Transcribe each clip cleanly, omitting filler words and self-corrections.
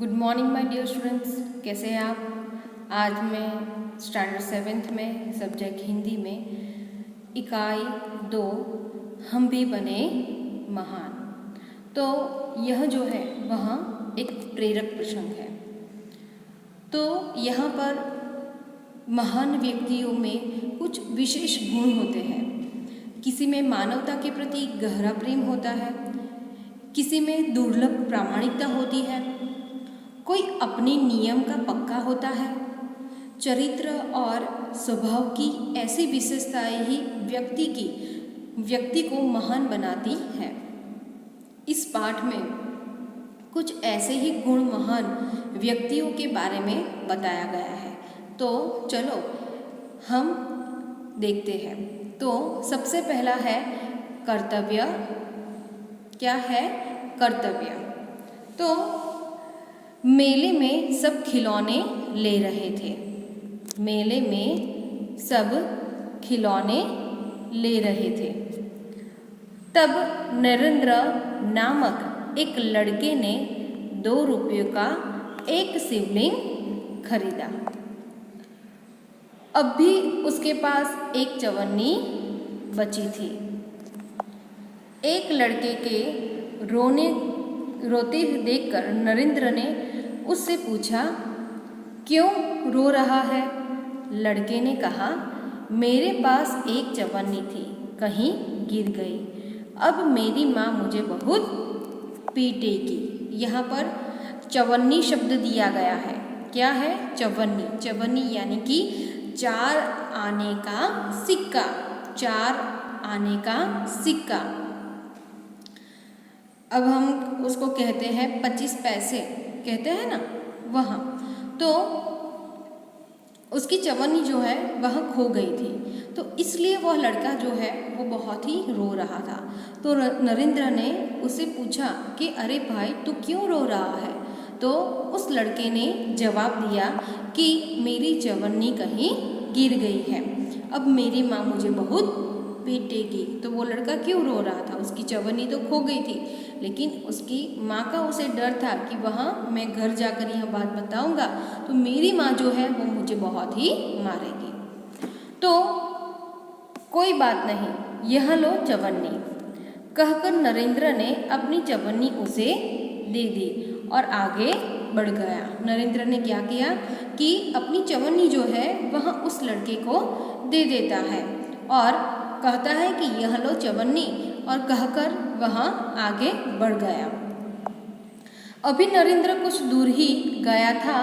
Good morning my dear students, कैसे हैं आप। आज मैं स्टैंडर्ड 7th में सब्जेक्ट हिंदी में इकाई 2 हम भी बने महान। तो यह जो है वह एक प्रेरक प्रसंग है। तो यहाँ पर महान व्यक्तियों में कुछ विशेष गुण होते हैं। किसी में मानवता के प्रति गहरा प्रेम होता है, किसी में दुर्लभ प्रामाणिकता होती है, कोई अपने नियम का पक्का होता है। चरित्र और स्वभाव की ऐसी विशेषताएं ही व्यक्ति को महान बनाती है। इस पाठ में कुछ ऐसे ही गुण महान व्यक्तियों के बारे में बताया गया है। तो चलो हम देखते हैं। तो सबसे पहला है कर्तव्य। क्या है? कर्तव्य। तो मेले में सब खिलौने ले रहे थे। मेले में सब खिलौने ले रहे थे। तब नरेंद्र नामक एक लड़के ने 2 रुपयों का एक शिवलिंग खरीदा। अब भी उसके पास एक चवन्नी बची थी। एक लड़के के रोते देखकर नरेंद्र ने उससे पूछा, क्यों रो रहा है? लड़के ने कहा, मेरे पास एक चवन्नी थी, कहीं गिर गई। अब मेरी माँ मुझे बहुत पीटेगी। यहाँ पर चवन्नी शब्द दिया गया है। क्या है? चवन्नी। चवन्नी यानी कि 4 आने का सिक्का। 4 आने का सिक्का। अब हम उसको कहते हैं 25 पैसे, कहते हैं ना, वहाँ। तो उसकी चवन्नी जो है वह खो गई थी, तो इसलिए वह लड़का जो है वो बहुत ही रो रहा था। तो नरेंद्र ने उससे पूछा कि अरे भाई, तू क्यों रो रहा है? तो उस लड़के ने जवाब दिया कि मेरी चवन्नी कहीं गिर गई है, अब मेरी माँ मुझे बहुत पीटेगी। तो वो लड़का क्यों रो रहा था? उसकी चवन्नी तो खो गई थी, लेकिन उसकी माँ का उसे डर था कि वहाँ मैं घर जाकर यह बात बताऊंगा तो मेरी माँ जो है वो मुझे बहुत ही मारेगी। तो कोई बात नहीं, यह लो चवन्नी, कहकर नरेंद्र ने अपनी चवन्नी उसे दे दी और आगे बढ़ गया। नरेंद्र ने क्या किया कि अपनी चवन्नी जो है वह उस लड़के को दे देता है और कहता है कि यह लो चवन्नी, और कहकर वहाँ आगे बढ़ गया। अभी नरेंद्र कुछ दूर ही गया था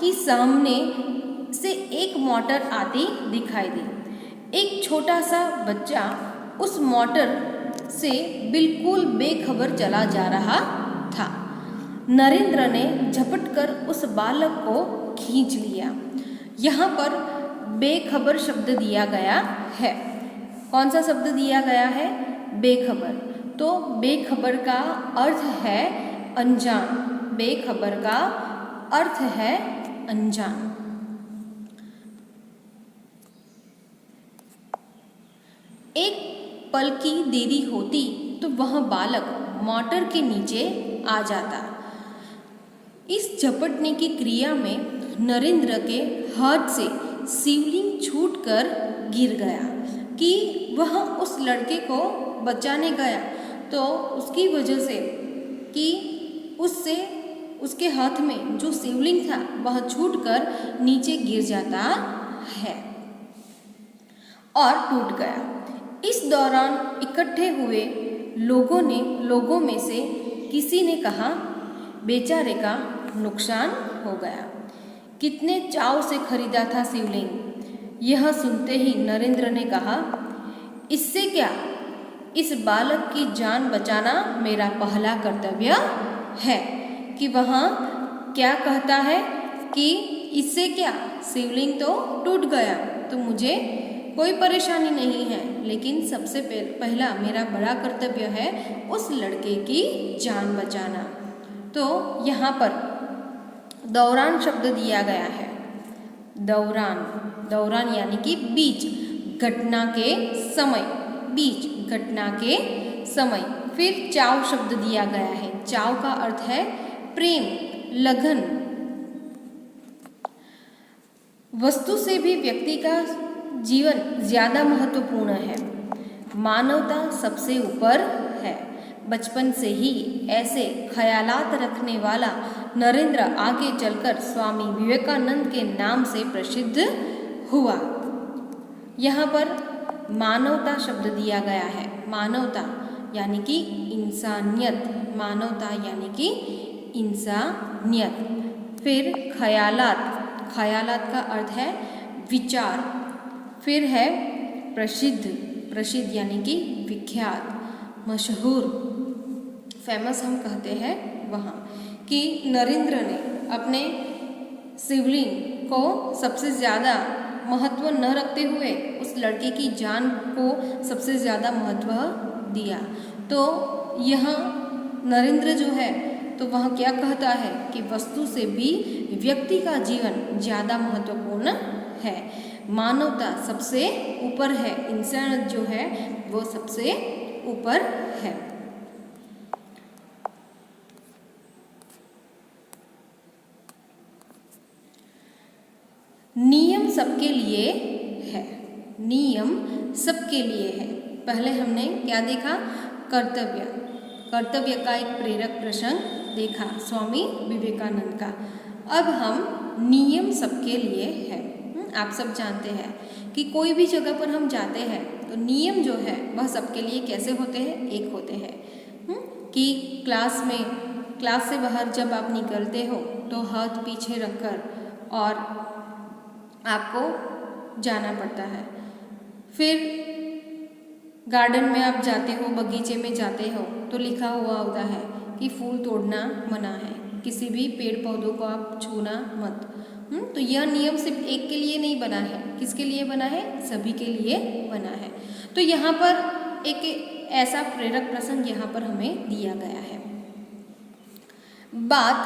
कि सामने से एक मोटर आती दिखाई दी। एक छोटा सा बच्चा उस मोटर से बिल्कुल बेखबर चला जा रहा था। नरेंद्र ने झपटकर उस बालक को खींच लिया। यहाँ पर बेखबर शब्द दिया गया है। कौन सा शब्द दिया गया है? बेखबर। तो बेखबर का अर्थ है अनजान। बेखबर का अर्थ है अनजान। एक पल की देरी होती तो वह बालक मोटर के नीचे आ जाता। इस झपटने की क्रिया में नरेंद्र के हाथ से शिवलिंग छूटकर गिर गया। कि वह उस लड़के को बचाने गया तो उसकी वजह से कि उसके हाथ में जो शिवलिंग था वह छूटकर नीचे गिर जाता है और टूट गया। इस दौरान इकट्ठे हुए लोगों में से किसी ने कहा, बेचारे का नुकसान हो गया, कितने चाव से खरीदा था शिवलिंग। यह सुनते ही नरेंद्र ने कहा, इससे क्या, इस बालक की जान बचाना मेरा पहला कर्तव्य है। कि वहाँ क्या कहता है कि इससे क्या, शिवलिंग तो टूट गया तो मुझे कोई परेशानी नहीं है, लेकिन सबसे पहला मेरा बड़ा कर्तव्य है उस लड़के की जान बचाना। तो यहाँ पर दौरान शब्द दिया गया है। दौरान यानी कि बीच घटना के समय, बीच घटना के समय। फिर चाव शब्द दिया गया है। चाव का अर्थ है प्रेम। लगन। वस्तु से भी व्यक्ति का जीवन ज़्यादा महत्वपूर्ण है। मानवता सबसे ऊपर है। बचपन से ही ऐसे ख्यालात रखने वाला नरेंद्र आगे चलकर स्वामी विवेकानंद के नाम से प्रसिद्ध हुआ। यहाँ पर मानवता शब्द दिया गया है। मानवता यानी कि इंसानियत, मानवता यानी कि इंसानियत। फिर ख्यालात, ख्यालात का अर्थ है विचार। फिर है प्रसिद्ध, प्रसिद्ध यानी कि विख्यात, मशहूर, फेमस हम कहते हैं वहाँ, कि नरेंद्र ने अपने शिवलिंग को सबसे ज़्यादा महत्व न रखते हुए उस लड़के की जान को सबसे ज़्यादा महत्व दिया। तो यहाँ नरेंद्र जो है तो वह क्या कहता है कि वस्तु से भी व्यक्ति का जीवन ज़्यादा महत्वपूर्ण है। मानवता सबसे ऊपर है, इंसान जो है वो सबसे ऊपर है। नियम सबके लिए है। नियम सबके लिए है। पहले हमने क्या देखा? कर्तव्य। कर्तव्य का एक प्रेरक प्रसंग देखा स्वामी विवेकानंद का। अब हम नियम सबके लिए है। आप सब जानते हैं कि कोई भी जगह पर हम जाते हैं तो नियम जो है वह सबके लिए कैसे होते हैं? एक होते हैं। कि क्लास से बाहर जब आप निकलते हो तो हाथ पीछे रखकर और आपको जाना पड़ता है। फिर गार्डन में आप जाते हो, बगीचे में जाते हो तो लिखा हुआ होता है कि फूल तोड़ना मना है, किसी भी पेड़ पौधों को आप छूना मत। तो यह नियम सिर्फ एक के लिए नहीं बना है। किसके लिए बना है? सभी के लिए बना है। तो यहाँ पर एक ऐसा प्रेरक प्रसंग यहाँ पर हमें दिया गया है। बात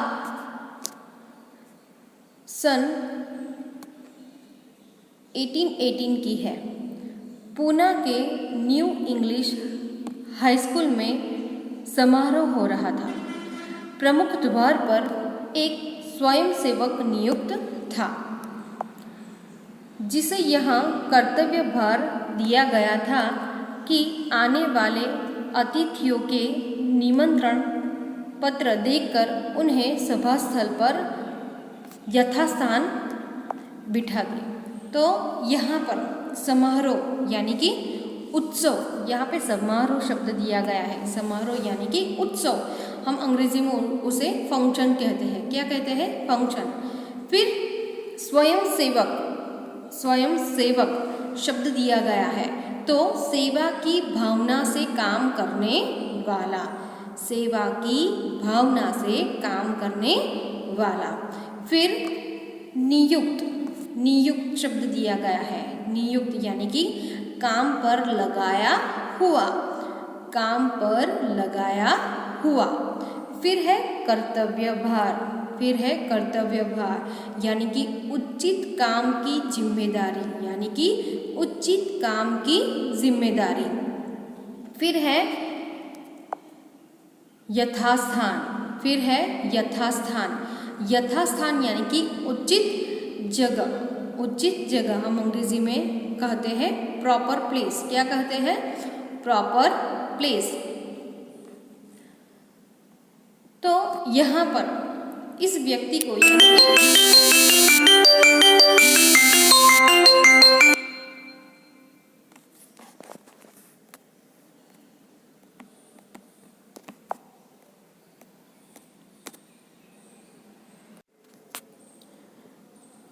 सन 1818 की है। पूना के न्यू इंग्लिश हाई स्कूल में समारोह हो रहा था। प्रमुख द्वार पर एक स्वयंसेवक नियुक्त था जिसे यहाँ कर्तव्य भार दिया गया था कि आने वाले अतिथियों के निमंत्रण पत्र देखकर उन्हें सभा स्थल पर यथास्थान बिठा दे। तो यहाँ पर समारोह यानी कि उत्सव, यहाँ पे समारोह शब्द दिया गया है। समारोह यानी कि उत्सव, हम अंग्रेजी में उसे फंक्शन कहते हैं। क्या कहते हैं? फंक्शन। फिर स्वयंसेवक, स्वयंसेवक शब्द दिया गया है। तो सेवा की भावना से काम करने वाला, सेवा की भावना से काम करने वाला। फिर नियुक्त, नियुक्त शब्द दिया गया है। नियुक्त यानी कि काम पर लगाया हुआ, काम पर लगाया हुआ। फिर है कर्तव्य भार, फिर है कर्तव्य भार यानी कि उचित काम की जिम्मेदारी, यानी कि उचित काम की जिम्मेदारी। फिर है यथास्थान, फिर है यथास्थान। यथास्थान यानी कि उचित जगह, उचित जगह हम अंग्रेजी में कहते हैं प्रॉपर प्लेस। क्या कहते हैं? Proper place. तो यहाँ पर इस व्यक्ति को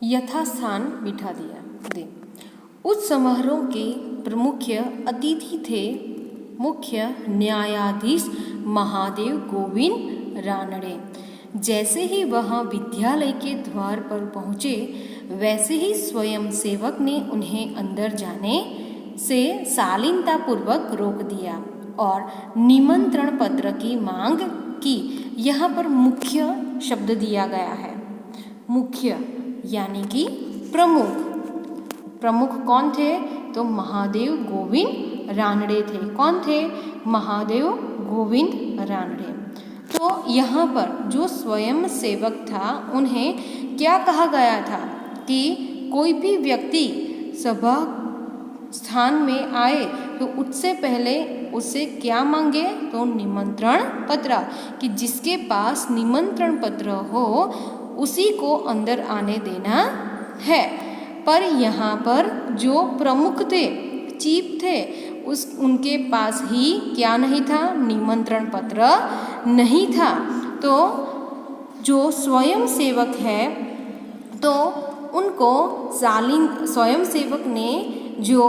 यथास्थान बिठा दिया दे। उस समारोह के प्रमुख अतिथि थे मुख्य न्यायाधीश महादेव गोविंद रानड़े। जैसे ही वह विद्यालय के द्वार पर पहुँचे वैसे ही स्वयं सेवक ने उन्हें अंदर जाने से शालीनतापूर्वक रोक दिया और निमंत्रण पत्र की मांग की। यहाँ पर मुख्य शब्द दिया गया है। मुख्य यानी कि प्रमुख। प्रमुख कौन थे? तो महादेव गोविंद रानड़े थे। कौन थे? महादेव गोविंद रानड़े। तो यहाँ पर जो स्वयं सेवक था उन्हें क्या कहा गया था कि कोई भी व्यक्ति सभा स्थान में आए तो उससे पहले उससे क्या मांगे, तो निमंत्रण पत्र, कि जिसके पास निमंत्रण पत्र हो उसी को अंदर आने देना है। पर यहाँ पर जो प्रमुख थे, चीफ थे, उनके पास ही क्या नहीं था, निमंत्रण पत्र नहीं था। तो जो स्वयं सेवक है तो उनको स्वयं सेवक ने जो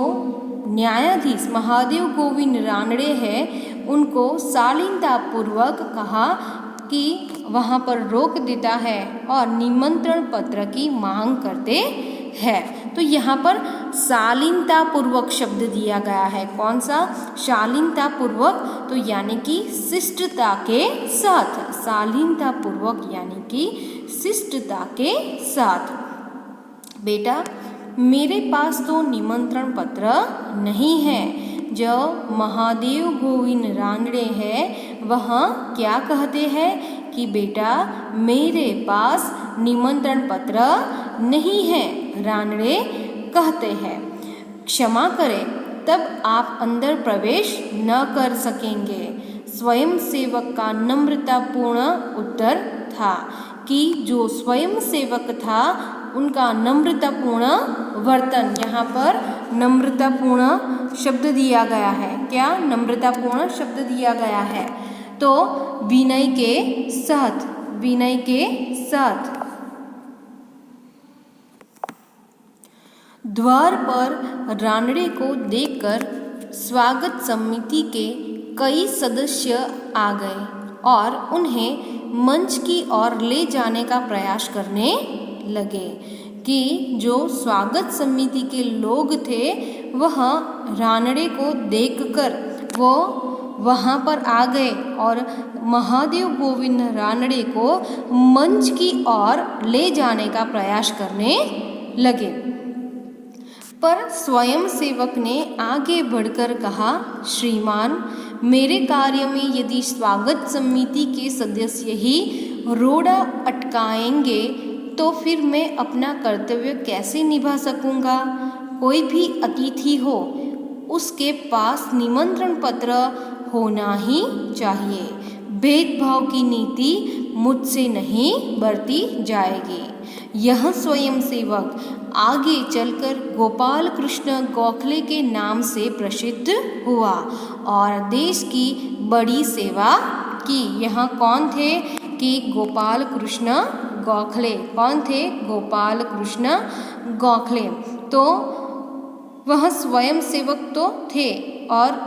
न्यायाधीश महादेव गोविंद रानड़े हैं उनको शालीनतापूर्वक कहा कि वहाँ पर रोक देता है और निमंत्रण पत्र की मांग करते हैं। तो यहाँ पर शालीनतापूर्वक शब्द दिया गया है। कौन सा? शालीनतापूर्वक, तो यानी कि शिष्टता के साथ। शालीनतापूर्वक यानी कि शिष्टता के साथ। बेटा मेरे पास तो निमंत्रण पत्र नहीं है। जो महादेव गोविंद रानड़े हैं वह क्या कहते हैं कि बेटा मेरे पास निमंत्रण पत्र नहीं है, रानड़े कहते हैं। क्षमा करें, तब आप अंदर प्रवेश न कर सकेंगे। स्वयं सेवक का नम्रतापूर्ण उत्तर था कि जो स्वयं सेवक था उनका नम्रतापूर्ण वर्तन, यहाँ पर नम्रतापूर्ण शब्द दिया गया है। क्या? नम्रतापूर्ण शब्द दिया गया है। तो विनय के साथ, विनय के साथ। द्वार पर रानड़े को देखकर स्वागत समिति के कई सदस्य आ गए और उन्हें मंच की ओर ले जाने का प्रयास करने लगे कि जो स्वागत समिति के लोग थे वह रानड़े को देखकर वो वहाँ पर आ गए और महादेव गोविंद रानड़े को मंच की ओर ले जाने का प्रयास करने लगे। पर स्वयं सेवक ने आगे बढ़कर कहा, श्रीमान, मेरे कार्य में यदि स्वागत समिति के सदस्य ही रोड़ा अटकाएंगे तो फिर मैं अपना कर्तव्य कैसे निभा सकूंगा। कोई भी अतिथि हो उसके पास निमंत्रण पत्र होना ही चाहिए। भेदभाव की नीति मुझसे नहीं बरती जाएगी। यह स्वयं सेवक आगे चलकर गोपाल कृष्ण गोखले के नाम से प्रसिद्ध हुआ और देश की बड़ी सेवा की। यहाँ कौन थे कि गोपाल कृष्ण गोखले। कौन थे? गोपाल कृष्ण गोखले। तो वह स्वयं सेवक तो थे और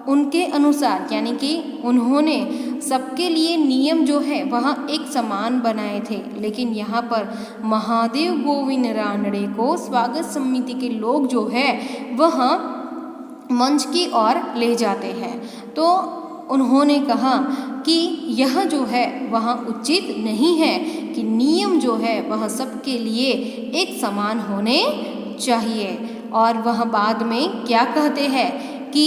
उनके अनुसार यानी कि उन्होंने सबके लिए नियम जो है वह एक समान बनाए थे। लेकिन यहाँ पर महादेव गोविंद रानड़े को स्वागत समिति के लोग जो है वह मंच की ओर ले जाते हैं। तो उन्होंने कहा कि यह जो है वह उचित नहीं है कि नियम जो है वह सबके लिए एक समान होने चाहिए। और वह बाद में क्या कहते हैं कि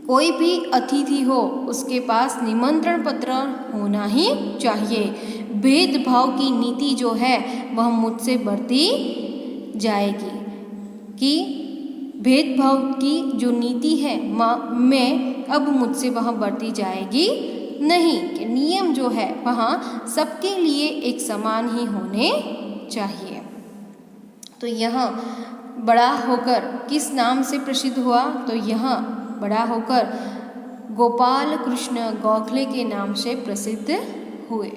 कोई भी अतिथि हो उसके पास निमंत्रण पत्र होना ही चाहिए। भेदभाव की नीति जो है वह मुझसे बरती जाएगी, कि भेदभाव की जो नीति है मैं अब मुझसे वह बरती जाएगी नहीं, कि नियम जो है वह सबके लिए एक समान ही होने चाहिए। तो यह बड़ा होकर किस नाम से प्रसिद्ध हुआ? तो यह बड़ा होकर गोपाल कृष्ण गोखले के नाम से प्रसिद्ध हुए।